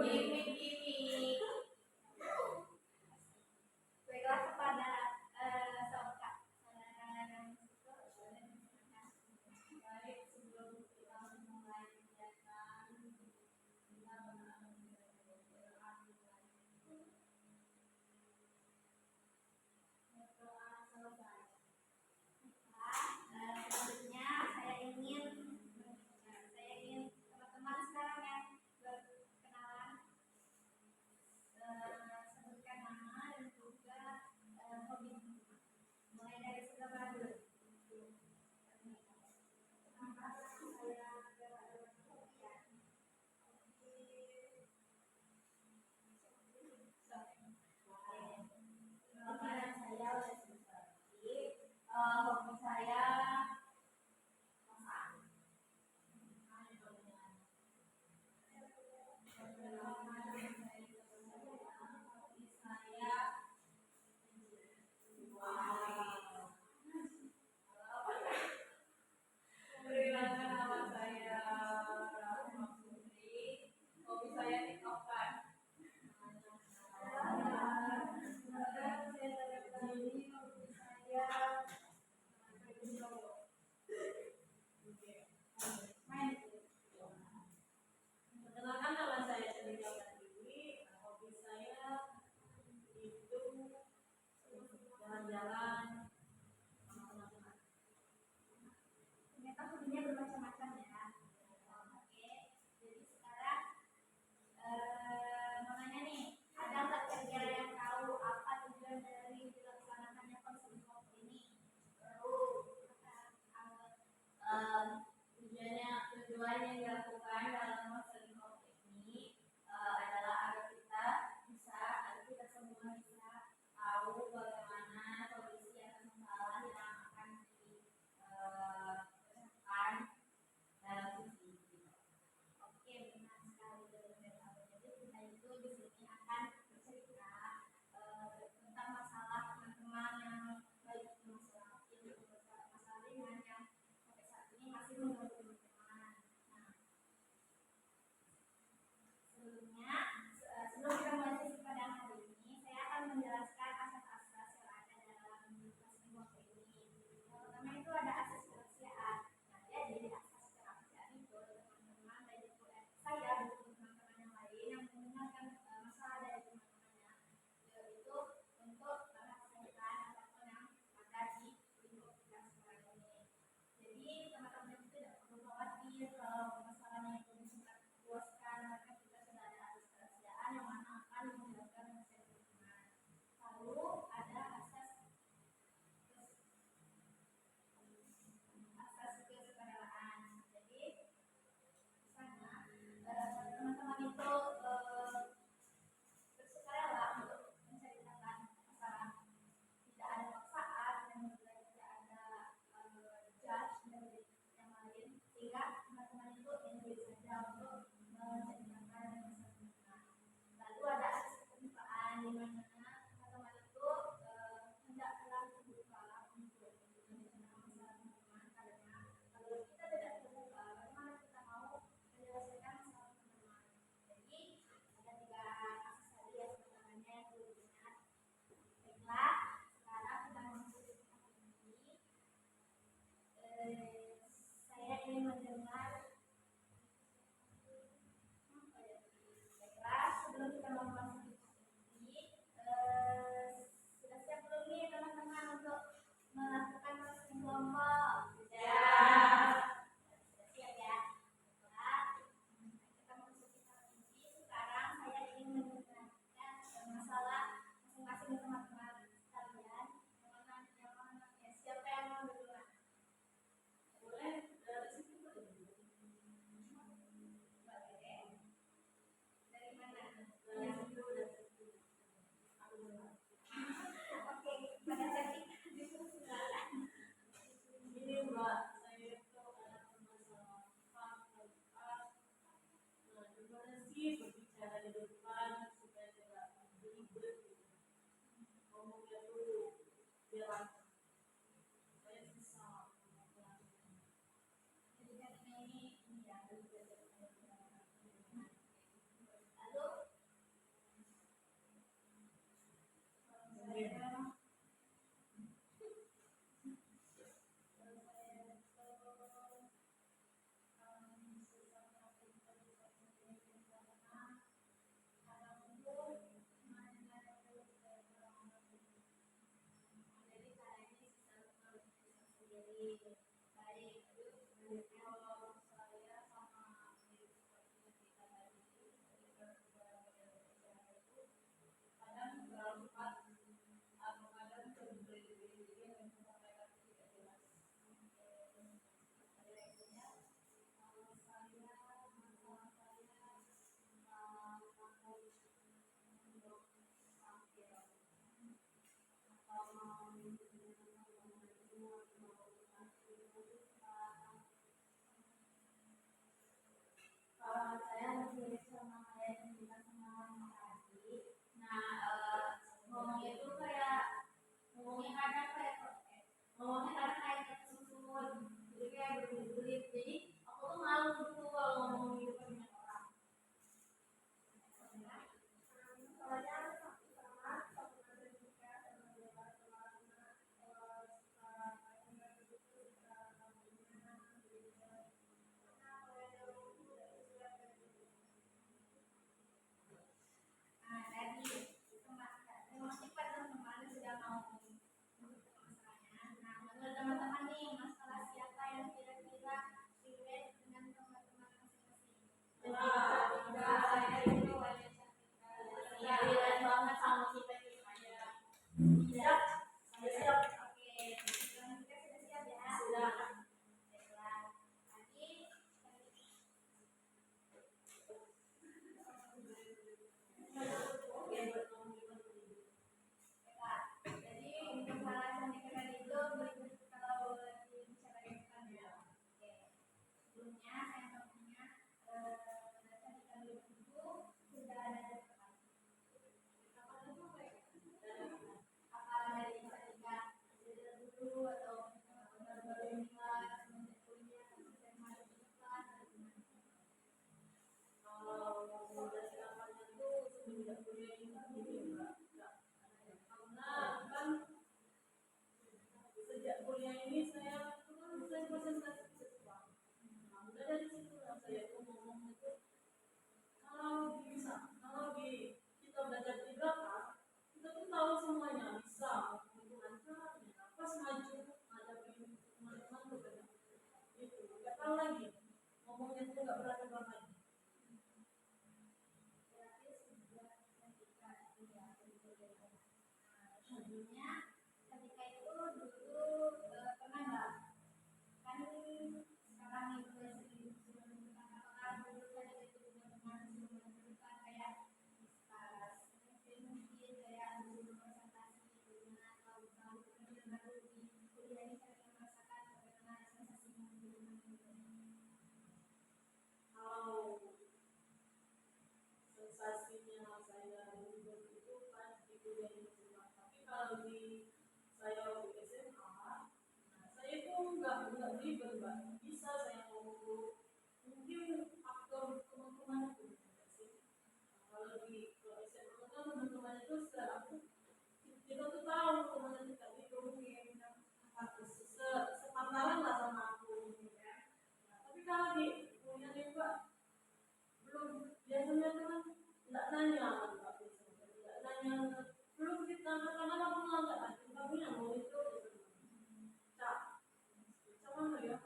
Gimik. Baiklah kepada Soka. Baik, sebelum kita memulai kegiatan, kita berdoa selesai. Selanjutnya saya ingin teman-teman sekarang yang berkenalan sebutkan nama dan juga hobi. Mulai dari saudara dulu. Hobi saya masak. Hobi saya Perkenalkan, nama saya Rahma Putri. Hobi saya tiktokan. Perkenalkan, nama saya Celina Dewi. Hobi saya itu jalan-jalan sama teman-teman. Ternyata hobinya bermacam-macam ya. Oke, jadi sekarang mau nanya nih, ada nggak kira-kira yang tahu apa tujuan dari dilaksanakannya konseling ini? Tujuan yang dilakukan dalam konseling ini adalah agar kita semua bisa tahu bagaimana solusi atas masalah yang akan dirasakan dalam sisi. Oke, benar sekali. Jadi kita itu di sini akan bercerita tentang masalah teman-teman yang baik masalah kecil maupun masalah ringan yang sampai saat ini masih mengganggu teman-teman. Nah, bisa lingkungan kan pas maju ngadapin teman-teman tuh kan itu nggak tahu lagi ngomongnya tuh nggak berani banget. Selanjutnya ketika itu dulu pernah nggak kan sekarang itu apakah dulu ketika itu teman-teman sebelum kayak mungkin kayak dulu presentasi gimana tahu baru di kuliah ini saya merasakan bagaimana sensasinya Kalau sensasinya saya dulu itu kan di kuliah itu, tapi kalau di saya waktu SMA, nah saya itu nggak ribet mbak, bisa saya ngomong mungkin aktor teman-teman itu sih. Kalau di SMA kan teman-teman itu sudah kita tuh tahu teman kita itu mungkin sepantaran lah sama aku gitu ya. Nah, tapi kalau di kuliah itu mbak belum biasanya kan nggak nanya nggak nanya belum kita karena aku nggak tanya kamu yang mau itu cak cak mana ya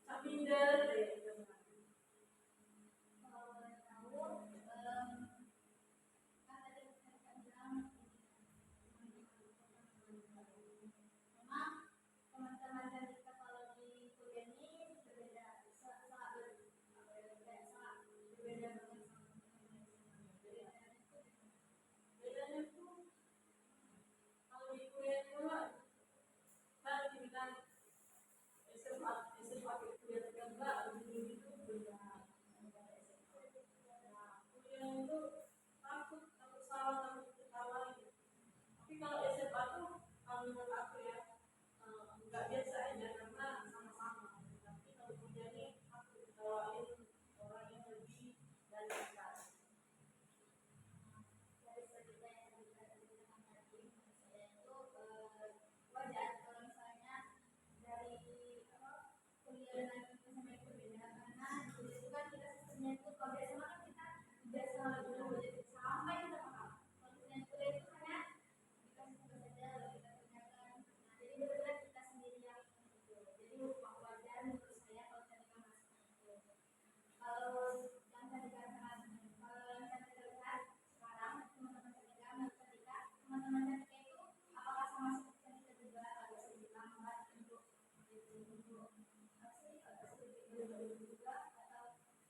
cak minder teman-teman dan kita kalau di kuliah ini berbeda berbeda bedanya tuh kalau di kuliah itu kan kita SMA kuliah enggak dulu itu beda. Nah, kuliah itu takut salah takut ketawa gitu. Tapi kalau SMA tuh kalau menurut aku ya nggak biasa aja karena sama-sama. Tapi kalau kuliah ini aku ketawain orang yang lebih dari kita. dari seperti yang kita ceritakan tadi saya itu wajar kalau misalnya dari kuliah dengan SMA itu berbeda karena dulu itu kan kita sistemnya itu kalau dari SMA kan kita biasa dulu sampai kita paham kalau misalnya kuliah itu hanya dikasih tugas saja lalu kita kerjakan nah jadi benar-benar kita sendiri yang itu jadi wajar menurut saya kalau ketika masuk itu kalau yang tadi katakan kalau yang saya lihat sekarang teman-teman ketika teman-teman ketika itu apakah sama seperti yang kita juga agak sedikit lambat untuk juga atau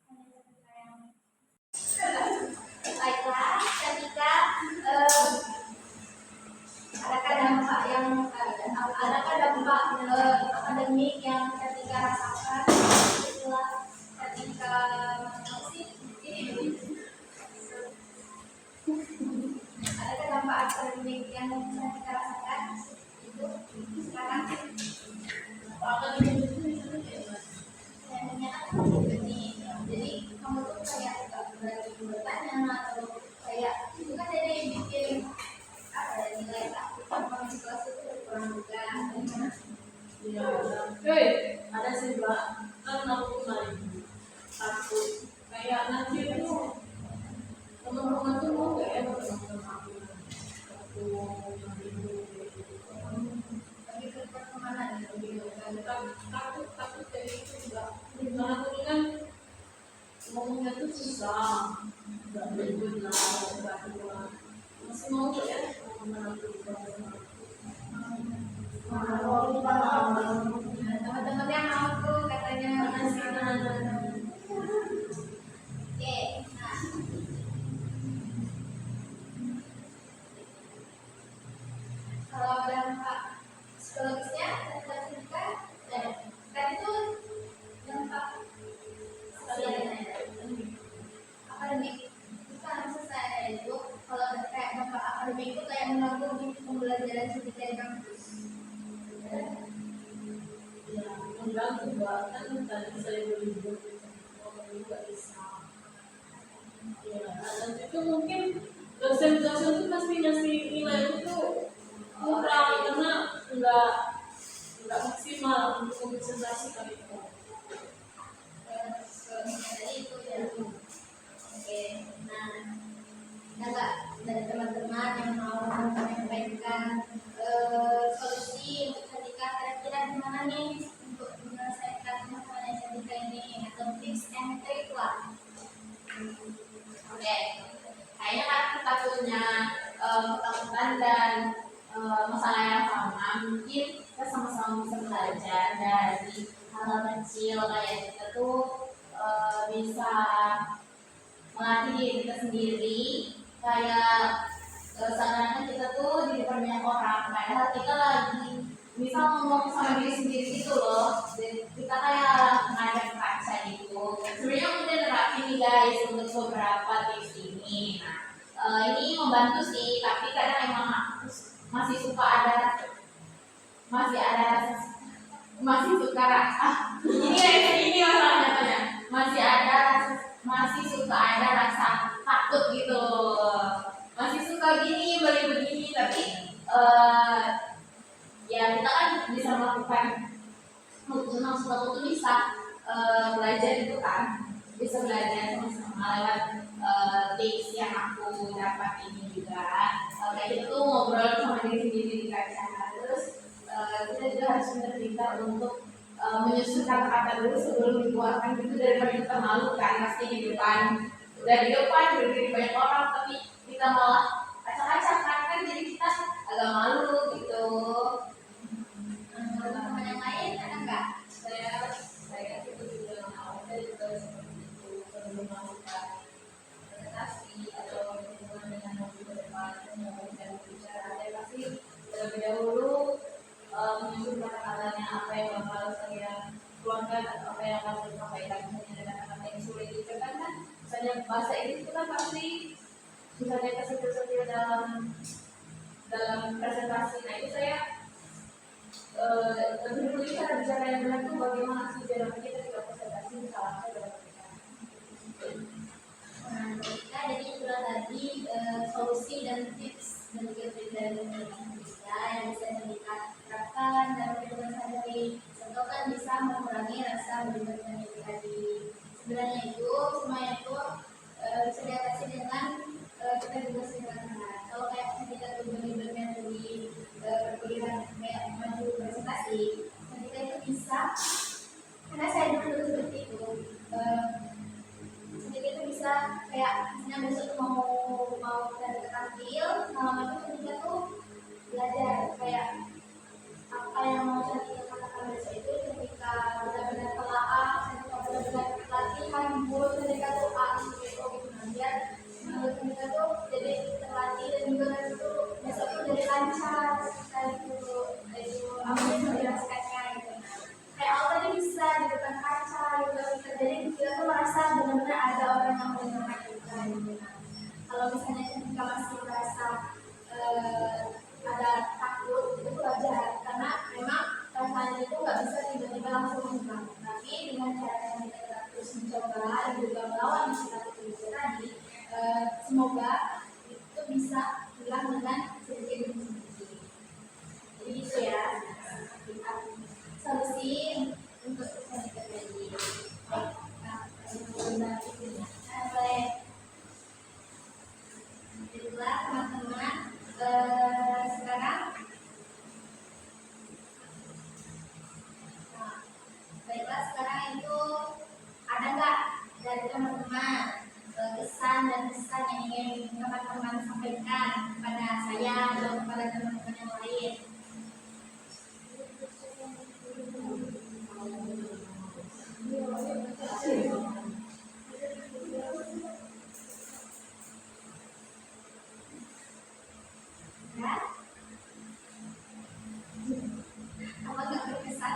hanya ketika yang baiklah ketika adakah dampak yang adakah dampak akademik yang ketika rasakan setelah ketika adakah dampak akademik yang kita rasakan itu sekarang jadi kamu tuh kayak gak berani bertanya atau kayak itu kan jadi bikin apa ya nilai takut sama kelas itu kurang juga Iya, ada sih mbak, kan aku lagi takut kayak nanti itu teman-teman tuh mau nggak ya teman-teman aku lagi ke pertemanan gitu kan takut kayak gitu mbak. Karena aku kan ngomongnya tuh susah, nggak ribet lah, nggak kuat. Masih mau nggak ya teman-teman aku teman-teman yang mau tuh katanya masih oke nah kalau dampak psikologisnya tadi tuh dampak akademik bukan maksud saya itu kalau kayak dampak akademik itu kayak mengganggu pembelajaran ketika di kampus ya mengganggu mbak, kan tadi saya berlibur ngomong juga bisa. Ya, dan itu mungkin dosen-dosen itu pasti ngasih nilai itu kurang karena nggak maksimal untuk mempresentasikan itu. tadi itu ya oke nah ada nggak dari teman-teman yang mau tips and trick lah. Oke, kayaknya kan kita punya ketakutan dan masalah yang sama. Mungkin kita sama-sama bisa belajar dari hal-hal kecil kayak kita tuh bisa melatih diri kita sendiri, kayak seakan-akan kita tuh di depan banyak orang, padahal kita lagi misal ngomong sama diri sendiri gitu loh. Dan kita kayak ngadep kaca gitu. Sebenarnya udah nerapin nih guys untuk beberapa tips ini. Nah, ini membantu sih, tapi kadang emang masih suka ada masih suka ini masalahnya tanya. Masih suka ada rasa takut gitu. Masih suka gini, beli begini, tapi ya kita kan bisa melakukan sesuatu itu bisa belajar itu kan, bisa belajar sama-sama lewat tips yang aku dapat ini juga. Kayak gitu tuh ngobrol sama diri sendiri di kaca. Terus kita juga harus pintar untuk menyusun kata-kata dulu sebelum dikeluarkan gitu, daripada kita malu kan pasti di depan berdiri banyak orang tapi kita malah acak-acak kan jadi kita agak malu gitu. Teman-teman yang lain ada nggak? Saya itu juga mau juga seperti itu sebelum melakukan presentasi atau hubungan dengan mobil ke depan mau bicara, saya pasti terlebih dahulu menyusun kata-katanya apa yang bakal saya keluarkan atau apa yang akan saya sampaikan. Misalnya ada kata-kata yang sulit diucapkan kan, misalnya bahasa Inggris itu kan pasti misalnya kesulitan dalam presentasi. Nah itu saya lebih dulu cara bicara yang benar itu bagaimana sih biar kita tidak presentasi misalnya dalam Nah, jadi itulah tadi solusi dan tips dan trik dari Indonesia yang bisa kita terapkan dalam kehidupan sehari-hari. Contoh kan bisa mengurangi rasa berlebihan itu tadi. Sebenarnya itu semuanya itu bisa diatasi dengan kita juga sederhana. Kalau kayak kita tuh berlebihan di perkuliahan kayak maju presentasi, ketika itu bisa, karena saya dulu seperti itu. Jadi itu bisa kayak misalnya besok tuh mau kita tampil, malam itu kita tuh belajar kayak apa yang mau kita katakan besok itu ketika benar-benar telaah, ketika benar-benar latihan buat ketika tuh gitu biar menurut kita tuh jadi terlatih dan juga itu besok tuh jadi lancar itu apa yang menjelaskannya gitu. Kayak apa tadi bisa di depan kaca gitu, jadi kita tuh merasa benar-benar ada orang yang mendengar kita gitu. Kalau misalnya kita masih merasa ada takut itu wajar, karena memang perasaan itu nggak bisa tiba-tiba langsung hilang. Tapi dengan cara yang kita terus mencoba dan juga melawan takut itu tadi, semoga itu bisa hilang dengan sedikit demi sedikit. Jadi itu ya solusi untuk kesehatan tadi. Boleh. Itulah teman-teman. Sekarang, baiklah sekarang itu ada nggak dari teman-teman kesan dan pesan yang ingin teman-teman sampaikan kepada saya atau kepada teman-teman yang lain? Apa nggak berkesan?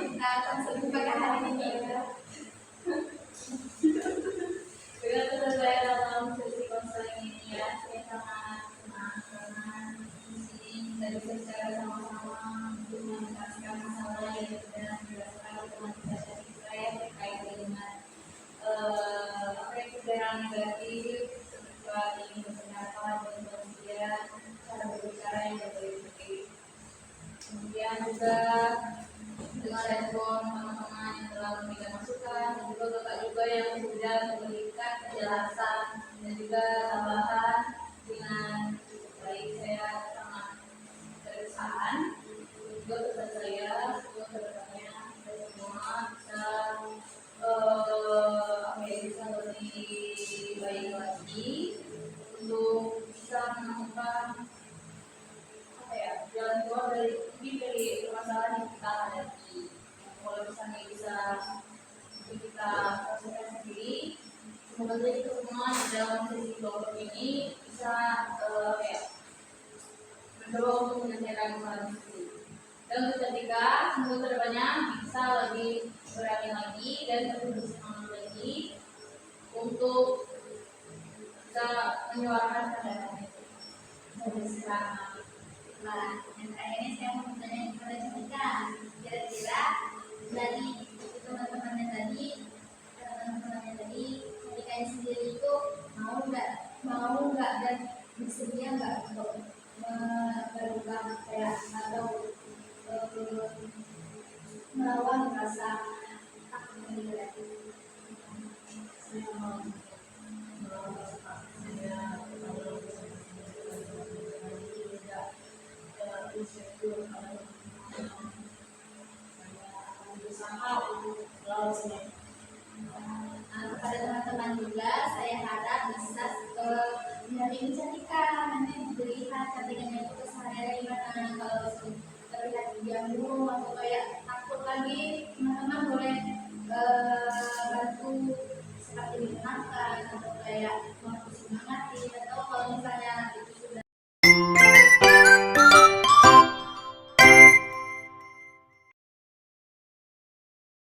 Kita konseling pada hari ini. dengan selesai dalam sesi konseling ini ya, saya sangat senang karena di sini kita bisa secara sama-sama untuk menjelaskan masalah yang sedang dirasakan oleh teman-teman saya terkait dengan pikiran negatif ketika ingin berpendapat dan kemudian cara berbicara yang berbeda. Kemudian juga dengan respon teman-teman yang telah memberikan masukan dan juga bapak juga yang sudah memberikan penjelasan dan juga tambahan dengan cukup baik. Saya sangat berkesan. Juga pesan saya semoga kedepannya kita semua bisa kita selesaikan sendiri. Semoga saja kita semua di dalam sesi kelompok ini bisa mencoba untuk menyelesaikan masalah itu. Dan untuk ketiga, semoga kedepannya bisa lebih berani lagi dan lebih bersemangat lagi untuk bisa menyuarakan pandangan itu. Semoga Nah, yang terakhir ini saya mau bertanya kepada Jessica, kira-kira dari teman-temannya tadi, ketika sendiri itu mau nggak dan bersedia nggak untuk berubah kayak atau melawan rasa takut ini tadi. Saya mau melawan rasa takut saya kalau tidak insecure karena saya akan berusaha untuk melawan semua. kepada teman-teman juga saya harap bisa mendampingi Cantika nanti dilihat Cantikanya itu keseharian gimana. Kalau terlihat diganggu atau kayak takut lagi, teman-teman boleh bantu seperti ditenangkan atau kayak mau semangatin, atau kalau misalnya